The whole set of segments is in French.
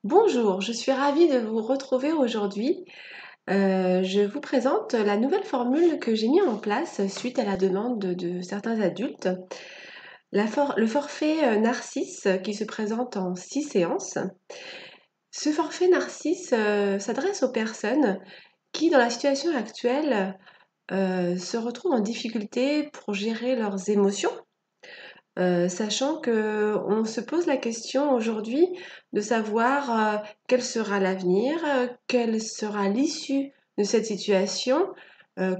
Bonjour, je suis ravie de vous retrouver aujourd'hui. Je vous présente la nouvelle formule que j'ai mis en place suite à la demande de certains adultes. Le forfait Narcisse qui se présente en 6 séances. Ce forfait Narcisse s'adresse aux personnes qui, dans la situation actuelle, se retrouvent en difficulté pour gérer leurs émotions. Sachant qu'on se pose la question aujourd'hui de savoir, quel sera l'avenir, quelle sera l'issue de cette situation,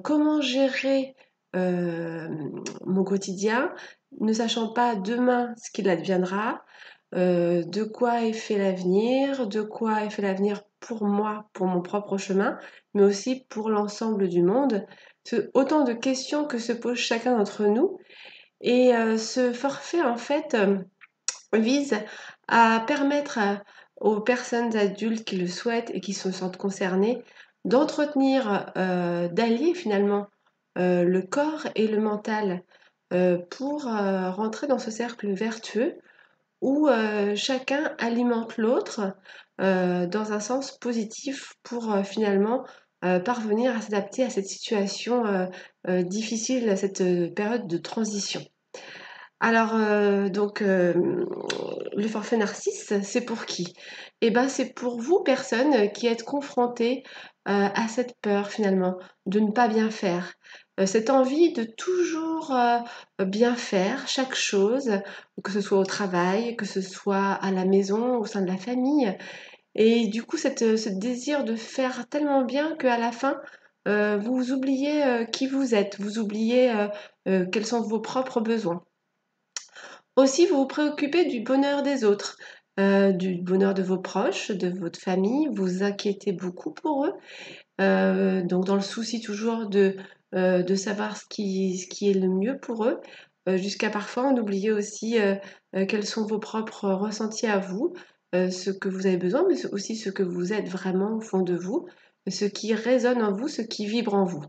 comment gérer, mon quotidien, ne sachant pas demain ce qu'il adviendra, de quoi est fait l'avenir, de quoi est fait l'avenir pour moi, pour mon propre chemin, mais aussi pour l'ensemble du monde. C'est autant de questions que se pose chacun d'entre nous et ce forfait, en fait, vise à permettre aux personnes adultes qui le souhaitent et qui se sentent concernées d'entretenir, d'allier finalement, le corps et le mental, pour, rentrer dans ce cercle vertueux où, chacun alimente l'autre, dans un sens positif pour, finalement, parvenir à s'adapter à cette situation, difficile, à cette, période de transition. Alors, le forfait Narcisse, c'est pour qui? Eh ben, c'est pour vous, personnes qui êtes confrontées, à cette peur finalement de ne pas bien faire, cette envie de toujours, bien faire chaque chose, que ce soit au travail, que ce soit à la maison, au sein de la famille et du coup ce désir de faire tellement bien qu'à la fin, vous oubliez, qui vous êtes, vous oubliez, quels sont vos propres besoins. Aussi, vous vous préoccupez du bonheur des autres, du bonheur de vos proches, de votre famille, vous inquiétez beaucoup pour eux, donc dans le souci toujours de savoir ce qui est le mieux pour eux, jusqu'à parfois en oublier aussi, quels sont vos propres ressentis à vous, ce que vous avez besoin, mais aussi ce que vous êtes vraiment au fond de vous, ce qui résonne en vous, ce qui vibre en vous.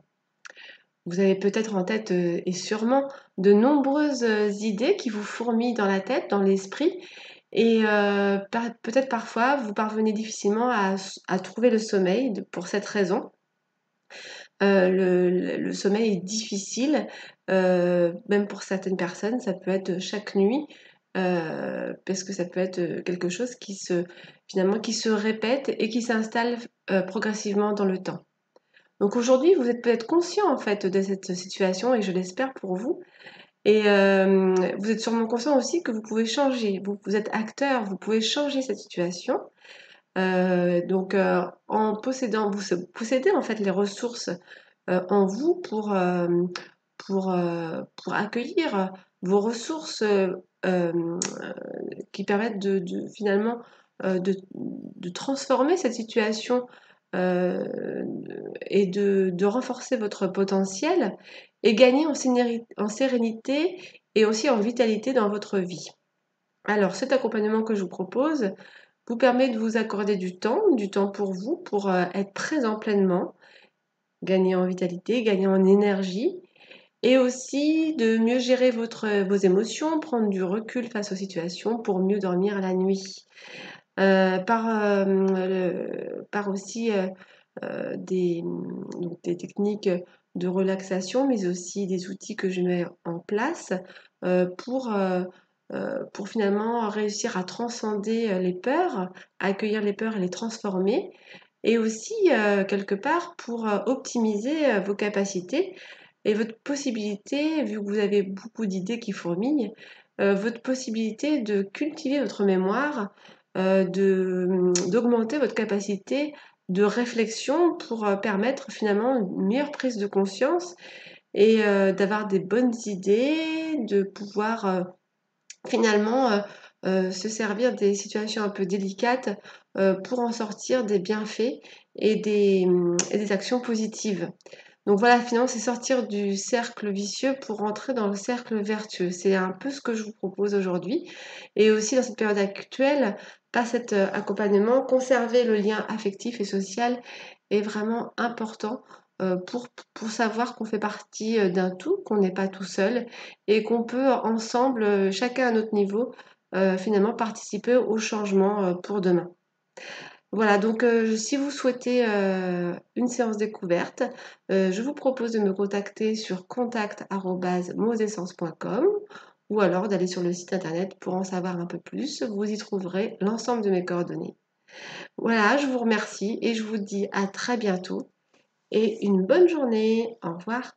Vous avez peut-être en tête, et sûrement de nombreuses, idées qui vous fourmillent dans la tête, dans l'esprit et peut-être parfois vous parvenez difficilement à trouver le sommeil pour cette raison. Le sommeil est difficile, même pour certaines personnes, ça peut être chaque nuit, parce que ça peut être, quelque chose finalement qui se répète et qui s'installe progressivement dans le temps. Donc aujourd'hui, vous êtes peut-être conscient en fait de cette situation et je l'espère pour vous. Et vous êtes sûrement conscient aussi que vous pouvez changer. Vous êtes acteur, vous pouvez changer cette situation. En possédant, vous possédez en fait les ressources en vous pour accueillir vos ressources qui permettent finalement de transformer cette situation euh, et de renforcer votre potentiel et gagner en sérénité et aussi en vitalité dans votre vie. Alors cet accompagnement que je vous propose vous permet de vous accorder du temps pour vous, pour être présent pleinement, gagner en vitalité, gagner en énergie et aussi de mieux gérer vos émotions, prendre du recul face aux situations pour mieux dormir la nuit. Par aussi des techniques de relaxation, mais aussi des outils que je mets en place euh, pour, euh, pour finalement réussir à transcender les peurs, à accueillir les peurs et les transformer, et aussi quelque part pour optimiser vos capacités et votre possibilité, vu que vous avez beaucoup d'idées qui fourmillent, votre possibilité de cultiver votre mémoire, d'augmenter votre capacité de réflexion pour permettre finalement une meilleure prise de conscience et d'avoir des bonnes idées, de pouvoir finalement se servir des situations un peu délicates pour en sortir des bienfaits et des actions positives. Donc voilà, finalement, c'est sortir du cercle vicieux pour rentrer dans le cercle vertueux. C'est un peu ce que je vous propose aujourd'hui. Et aussi dans cette période actuelle, par cet accompagnement, conserver le lien affectif et social est vraiment important euh, pour, pour savoir qu'on fait partie d'un tout, qu'on n'est pas tout seul et qu'on peut ensemble, chacun à notre niveau, finalement participer au changement pour demain. Voilà, donc si vous souhaitez une séance découverte, je vous propose de me contacter sur contact@mosessence.com ou alors d'aller sur le site internet pour en savoir un peu plus. Vous y trouverez l'ensemble de mes coordonnées. Voilà, je vous remercie et je vous dis à très bientôt et une bonne journée. Au revoir.